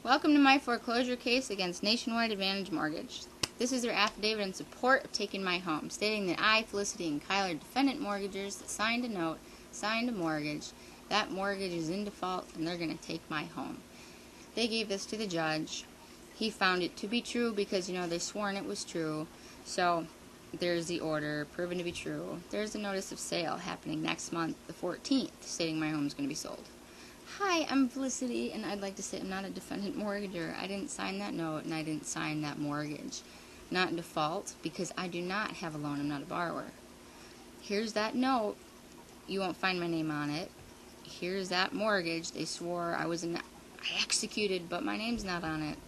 Welcome to my foreclosure case against Nationwide Advantage Mortgage. This is their affidavit in support of taking my home, stating that I, Felicity, and Kyle are defendant mortgagors that signed a note, signed a mortgage. That mortgage is in default, and they're going to take my home. They gave this to the judge. He found it to be true because, they sworn it was true. So there's the order, proven to be true. There's a notice of sale happening next month, the 14th, stating my home is going to be sold. Hi, I'm Felicity, and I'd like to say I'm not a defendant mortgager. I didn't sign that note, and I didn't sign that mortgage. Not in default, because I do not have a loan. I'm not a borrower. Here's that note. You won't find my name on it. Here's that mortgage. They swore I executed, but my name's not on it.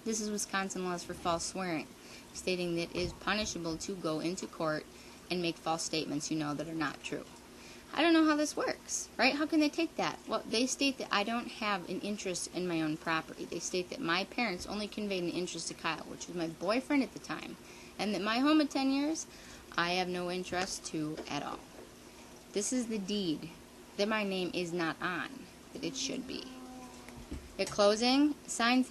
This is Wisconsin laws for false swearing, stating that it is punishable to go into court and make false statements that are not true. I don't know how this works, right? How can they take that? Well, they state that I don't have an interest in my own property. They state that my parents only conveyed an interest to Kyle, which was my boyfriend at the time, and that my home of 10 years, I have no interest to at all. This is the deed that my name is not on, that it should be. At closing, sign,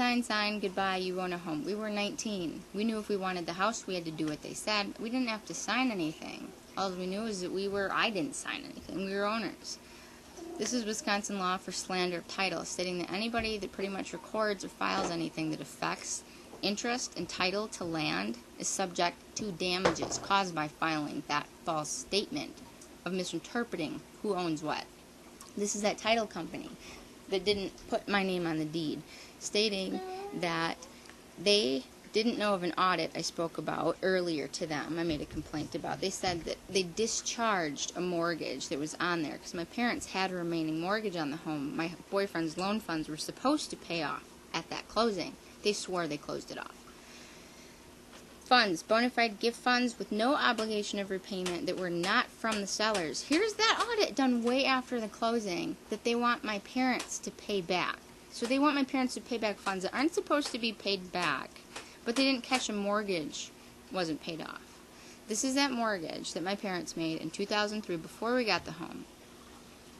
goodbye, you own a home. We were 19. We knew if we wanted the house, we had to do what they said. We didn't have to sign anything. All we knew is that I didn't sign anything. We were owners. This is Wisconsin law for slander of title, stating that anybody that pretty much records or files anything that affects interest and title to land is subject to damages caused by filing that false statement of misinterpreting who owns what. This is that title company that didn't put my name on the deed, stating that they didn't know of an audit I spoke about earlier to them. I made a complaint about. They said that they discharged a mortgage that was on there because my parents had a remaining mortgage on the home. My boyfriend's loan funds were supposed to pay off at that closing. They swore they closed it off. Funds, bona fide gift funds with no obligation of repayment that were not from the sellers. Here's that audit done way after the closing that they want my parents to pay back. So they want my parents to pay back funds that aren't supposed to be paid back. But they didn't catch a mortgage wasn't paid off. This is that mortgage that my parents made in 2003 before we got the home.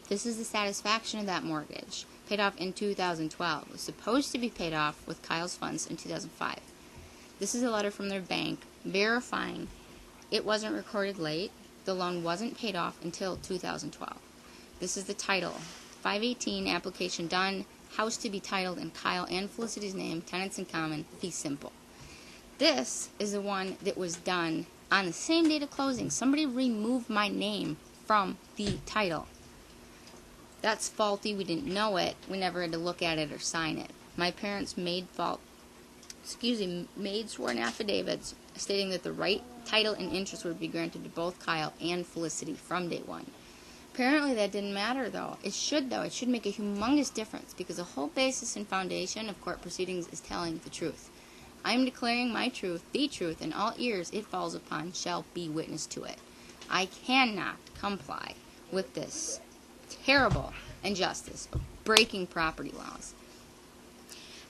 This is the satisfaction of that mortgage, paid off in 2012. It was supposed to be paid off with Kyle's funds in 2005. This is a letter from their bank verifying it wasn't recorded late. The loan wasn't paid off until 2012. This is the title. 518 application done. House to be titled in Kyle and Felicity's name. Tenants in common. Fee simple. This is the one that was done on the same date of closing. Somebody removed my name from the title. That's faulty. We didn't know it. We never had to look at it or sign it. My parents made sworn affidavits stating that the right title and interest would be granted to both Kyle and Felicity from day one. Apparently that didn't matter, though. It should, though. It should make a humongous difference because the whole basis and foundation of court proceedings is telling the truth. I am declaring my truth, the truth, and all ears it falls upon shall be witness to it. I cannot comply with this terrible injustice of breaking property laws.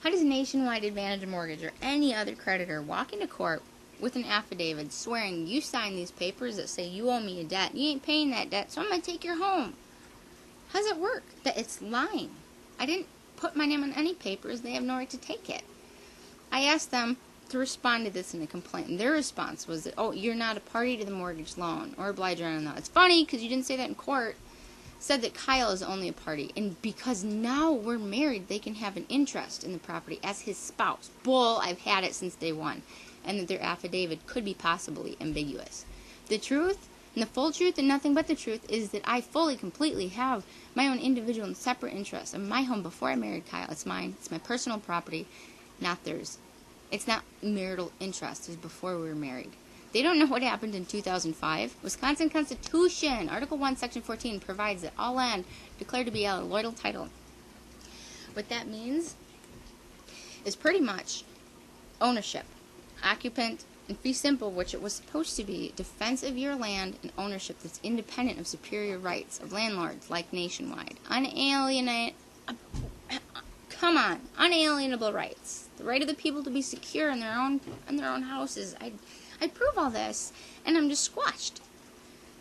How does Nationwide Advantage Mortgage or any other creditor walk into court with an affidavit swearing you signed these papers that say you owe me a debt, you ain't paying that debt, so I'm going to take your home? How does it work? That it's lying. I didn't put my name on any papers. They have no right to take it. I asked them to respond to this in a complaint, and their response was that, oh, you're not a party to the mortgage loan or obliged on that. It's funny because you didn't say that in court. Said that Kyle is only a party, and because now we're married, they can have an interest in the property as his spouse. Bull, I've had it since day one. And that their affidavit could be possibly ambiguous. The truth, and the full truth, and nothing but the truth, is that I fully, completely have my own individual and separate interests in my home before I married Kyle. It's mine. It's my personal property, not theirs. It's not marital interest. It was before we were married. They don't know what happened in 2005. Wisconsin Constitution, Article 1, Section 14, provides that all land declared to be a loyal title. What that means is pretty much ownership, occupant, and fee simple, which it was supposed to be, defense of your land and ownership that's independent of superior rights of landlords like Nationwide. Unalienable rights. The right of the people to be secure in their own houses. I prove all this, and I'm just squashed.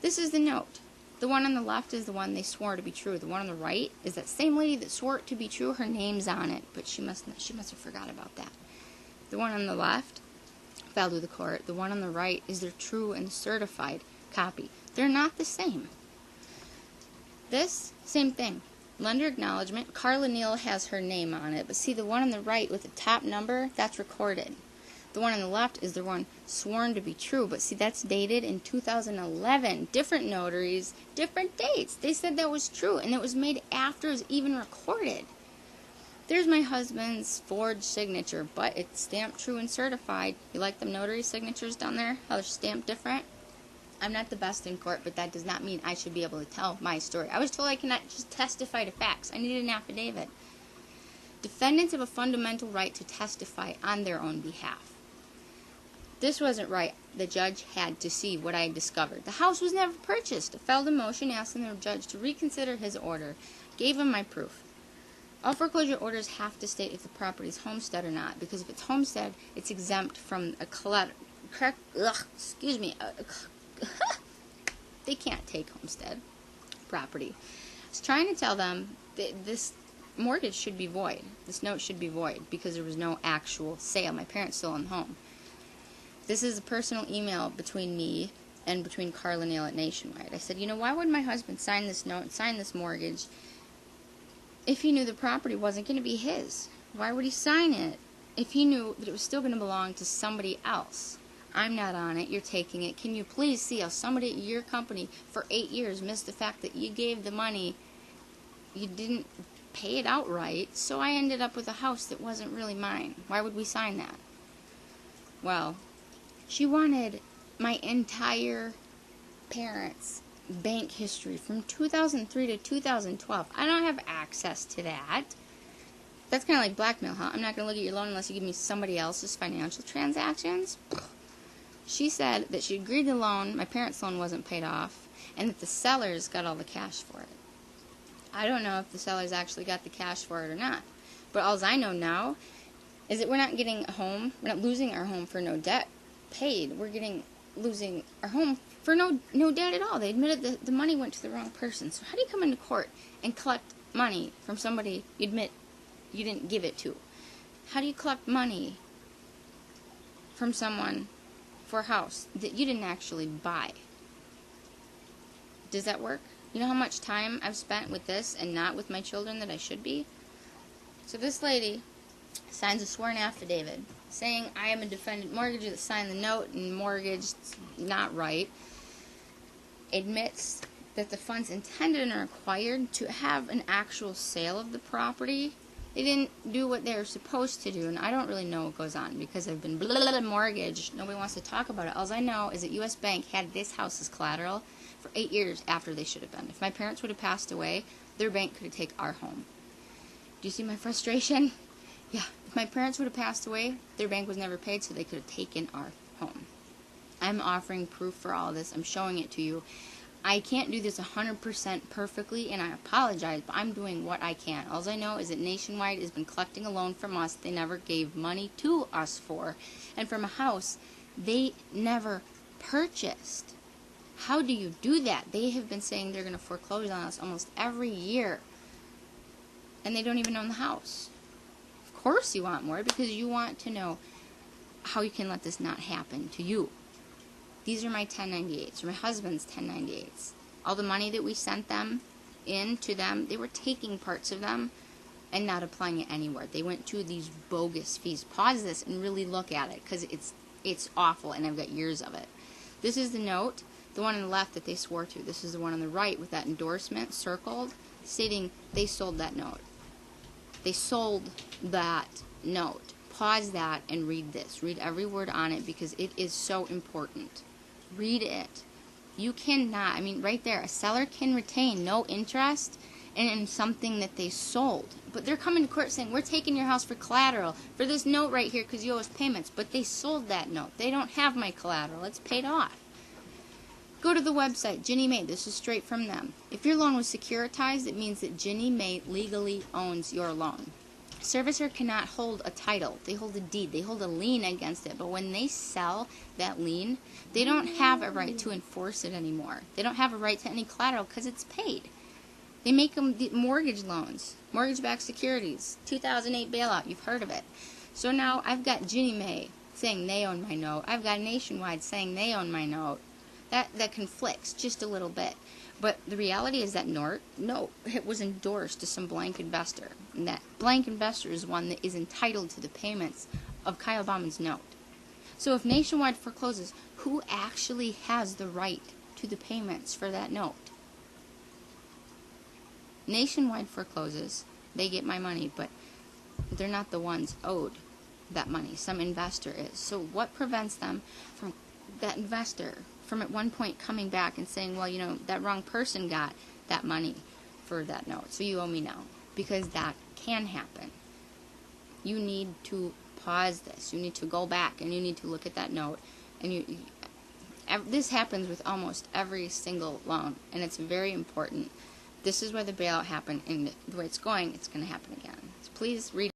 This is the note. The one on the left is the one they swore to be true. The one on the right is that same lady that swore it to be true. Her name's on it, but she must have forgot about that. The one on the left fell to the court. The one on the right is their true and certified copy. They're not the same. This, same thing. Lender acknowledgement. Carla Neal has her name on it, but see the one on the right with the top number, that's recorded. The one on the left is the one sworn to be true, but see that's dated in 2011. Different notaries, different dates. They said that was true, and it was made after it was even recorded. There's my husband's forged signature, but it's stamped true and certified. You like them notary signatures down there? How they're stamped different? I'm not the best in court, but that does not mean I should be able to tell my story. I was told I cannot just testify to facts. I needed an affidavit. Defendants have a fundamental right to testify on their own behalf. This wasn't right. The judge had to see what I had discovered. The house was never purchased. I filed a motion asking the judge to reconsider his order. Gave him my proof. All foreclosure orders have to state if the property is homestead or not, because if it's homestead, it's exempt from a they can't take homestead property. I was trying to tell them that this mortgage should be void. This note should be void because there was no actual sale. My parents still own the home. This is a personal email between me and between Carla Neal at Nationwide. I said, why would my husband sign this note, sign this mortgage, if he knew the property wasn't going to be his? Why would he sign it if he knew that it was still going to belong to somebody else? I'm not on it. You're taking it. Can you please see how somebody at your company for 8 years missed the fact that you gave the money, you didn't pay it outright, so I ended up with a house that wasn't really mine. Why would we sign that? Well, she wanted my entire parents' bank history from 2003 to 2012. I don't have access to that. That's kind of like blackmail, huh? I'm not going to look at your loan unless you give me somebody else's financial transactions. She said that she agreed to the loan, my parents' loan wasn't paid off, and that the sellers got all the cash for it. I don't know if the sellers actually got the cash for it or not. But all I know now is that we're not getting a home, we're not losing our home for no debt paid. We're losing our home for no debt at all. They admitted that the money went to the wrong person. So how do you come into court and collect money from somebody you admit you didn't give it to? How do you collect money from someone for a house that you didn't actually buy? Does that work? You know how much time I've spent with this and not with my children that I should be? So this lady signs a sworn affidavit saying I am a defendant mortgagor that signed the note and mortgaged not right. Admits that the funds intended and are required to have an actual sale of the property. They didn't do what they were supposed to do, and I don't really know what goes on because I've been mortgaged. Nobody wants to talk about it. All I know is that U.S. Bank had this house as collateral for 8 years after they should have been. If my parents would have passed away, their bank could have taken our home. Do you see my frustration? Yeah, if my parents would have passed away, their bank was never paid, so they could have taken our home. I'm offering proof for all this. I'm showing it to you. I can't do this 100% perfectly, and I apologize, but I'm doing what I can. All I know is that Nationwide has been collecting a loan from us they never gave money to us for, and from a house they never purchased. How do you do that? They have been saying they're going to foreclose on us almost every year, and they don't even own the house. Of course you want more because you want to know how you can let this not happen to you. These are my 1098s, or my husband's 1098s. All the money that we sent them in to them, they were taking parts of them and not applying it anywhere. They went to these bogus fees. Pause this and really look at it because it's awful, and I've got years of it. This is the note, the one on the left that they swore to. This is the one on the right with that endorsement circled, stating they sold that note. They sold that note. Pause that and read this. Read every word on it because it is so important. Read it. You cannot, right there, a seller can retain no interest in something that they sold. But they're coming to court saying, we're taking your house for collateral for this note right here because you owe us payments. But they sold that note. They don't have my collateral. It's paid off. Go to the website, Ginnie Mae. This is straight from them. If your loan was securitized, it means that Ginnie Mae legally owns your loan. Servicer cannot hold a title. They hold a deed. They hold a lien against it. But when they sell that lien, they don't have a right to enforce it anymore. They don't have a right to any collateral because it's paid. They make them mortgage loans, mortgage-backed securities, 2008 bailout. You've heard of it. So now I've got Ginnie Mae saying they own my note. I've got Nationwide saying they own my note. That conflicts just a little bit. But the reality is that note, it was endorsed to some blank investor. And that blank investor is one that is entitled to the payments of Kyle Bauman's note. So if Nationwide forecloses, who actually has the right to the payments for that note? Nationwide forecloses, they get my money, but they're not the ones owed that money. Some investor is. So what prevents them from, that investor, from at one point coming back and saying, well, you know, that wrong person got that money for that note, so you owe me now? Because that can happen. You need to pause this. You need to go back and you need to look at that note. And this happens with almost every single loan, and it's very important. This is where the bailout happened, and the way it's going to happen again. So please read